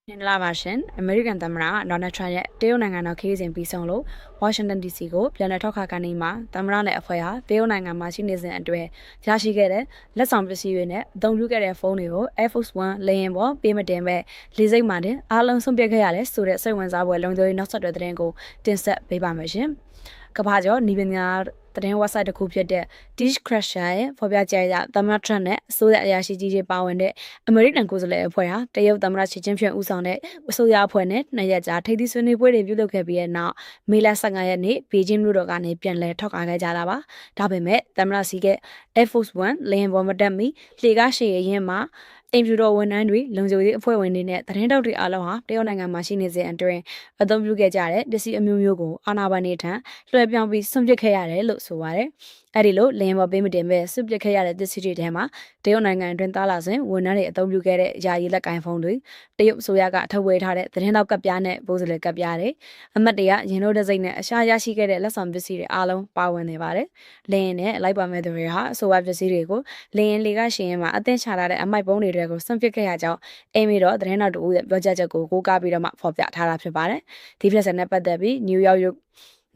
လာပါရှင်အမေရိကန်သမ္မတဒေါ်နယ်ထရန့်ရဲ့တရုတ်နိုင်ငံတော်ခရီးစဉ်ပြီးဆုံးလို့ဝါရှင်တန် DC ကိုပြန်လည်ထောက်ခါကနေမှာသမ္မတနဲ့အဖွဲ့ဟာတရုတ်နိုင်ငံမှာရှိနေစဉ်အတွင်းရရှိခဲ့တဲ့လက်ဆောင်ပစ္စည်းတွေနဲ့အသုံးပြုခဲ့တဲ့ဖုန်းတွေကို Air Force One လေယာဉ်ပေါ်ပေးမတင်မဲ့လေဆိပ်မှာတင်အားလုံးဆုံးဖြတ်ခဲ့ရတယ်ဆိုတဲ့စိတ်ဝင်စားပွဲလုံခြုံရေးနောက်ဆက်တွဲသတင်းကိုတင်ဆက်ပေးပါမယ်ရှင်ကမ္ဘာကျော်နီးပညာသတင်း website တစ်ခုဖြစ်တဲ့ Dish Crusher ရဲ့ဖော်ပြချက်အရသမ္မတထရန့်နဲ့အစိုးရအရာရှိကြီးတွေပါဝင်တဲ့အမေရိကန်ကိုယ်စားလှယ်အဖွဲ့ဟာတရုတ်သမ္မတရှီကျင်းဖျင်ဦးဆောင်တဲ့အစိုးရအဖွဲ့နဲ့နှစ်ရက်ကြာထိပ်သီးဆွေးနွေးပွဲတွေပြုလုပ်ခဲ့ပြီးတဲ့နောက်မေလ15ရက်နေ့ဘေကျင်းမြို့တော်ကနေပြန်လည်ထောက်ခံခဲ့ကြတာပါ။ဒါပေမဲ့သမ္မတစီက Air Force One လေယာဉ်ပေါ်မတက်မီလှေကားရှည်ရင်မှာအင်ဖြူတော်ဝန်ထမ်းတွေလုံခြုံရေးအဖွဲ့ဝင်တွေနဲ့သတင်းတောက်တွေအားလုံးဟာတရုတ်နိုင်ငံမှာရှိနေစဉ်အတွင်းအသုံးပြုခဲ့ကြတဲ့ပစ္စည်းအမျိုးမျိုးကိုအာဏာပိုင်တွေထံလွှဲပြောင်းပြီးဆွန့်ပစ်ခဲ့ရတယ်လို့ဆိုပါတယ်။အဲ့ဒီလိုလင်းပေါ်ပေးမတင်ပဲဆွန့်ပစ်ခဲ့ရတဲ့ပစ္စည်းတွေထဲမှာတရုတ်နိုင်ငံအတွင်းသားလာစဉ်ဝန်ထမ်းတွေအသုံးပြုခဲ့တဲ့ယာယီလက်ကင်ဖုန်းတွေတရုတ်အစိုးရကအထုတ်ဝေထားတဲ့သတင်းတောက်ကပ်ပြားနဲ့ပိုးစလဲကပ်ပြားတွေအမတ်တွေကရင်တို့တဲ့စိတ်နဲ့အရှာရရှိခဲ့တဲ့လက်ဆောင်ပစ္စည်းတွေအားလုံးပါဝင်နေပါတယ်။လင်းနဲ့လိုက်ပါမဲ့သူတွေဟာအဆိုပါပစ္စည်းတွေကိုလင်းလေကရှင်ရင်မှာအသင်းချထားတဲ့အမိုက်ပုံးတွေကိုဆွန့်ပစ်ခဲ့ရကြောင်းအိမ်မီတော့သတင်းတော်တူရဲ့ပြောကြားချက်ကိုကိုးကားပြီးတော့မှဖော်ပြထားတာဖြစ်ပါတယ်။ဒီဖြစ်စဉ်နဲ့ပတ်သက်ပြီး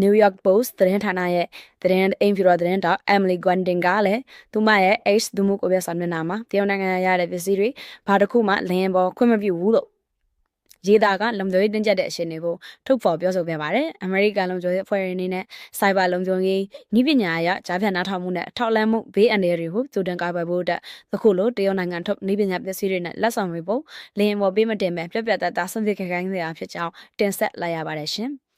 New York Post သတင်းဌာနရဲ့သတင်းအိမ်ဖြူတော်သတင်းတောက် Emily Gwending ကလည်းသူမရဲ့ X ဒုမှုကိုပြစာမျက်နှာမှာတရုတ်နိုင်ငံရတဲ့ပစ္စည်းတွေဘာတစ်ခုမှလင်းပေါ်ခွင့်မပြုဘူးလို့ရေးသားကလုံခြုံရေးတင်းကျပ်တဲ့အရှင်တွေကိုထုတ်ဖော်ပြောဆိုခဲ့ပါတယ်။အမေရိကန်လုံခြုံရေးအဖွဲ့တွေအနေနဲ့စိုက်ဘာလုံခြုံရေးဤပညာအရကြားဖြတ်နားထောင်မှုနဲ့ထောက်လှမ်းမှုဘေးအန္တရာယ်တွေကိုကြိုတင်ကာကွယ်ဖို့အတွက်အခုလိုတရုတ်နိုင်ငံထုတ်ဤပညာပစ္စည်းတွေနဲ့လက်ဆောင်တွေပုံလင်းပေါ်ပေးမတင်ပဲပြတ်ပြတ်သားသားဆွန့်ပစ်ခဲ့ခိုင်းစရာဖြစ်ကြောင်းတင်ဆက်လိုက်ရပါတယ်ရှင်။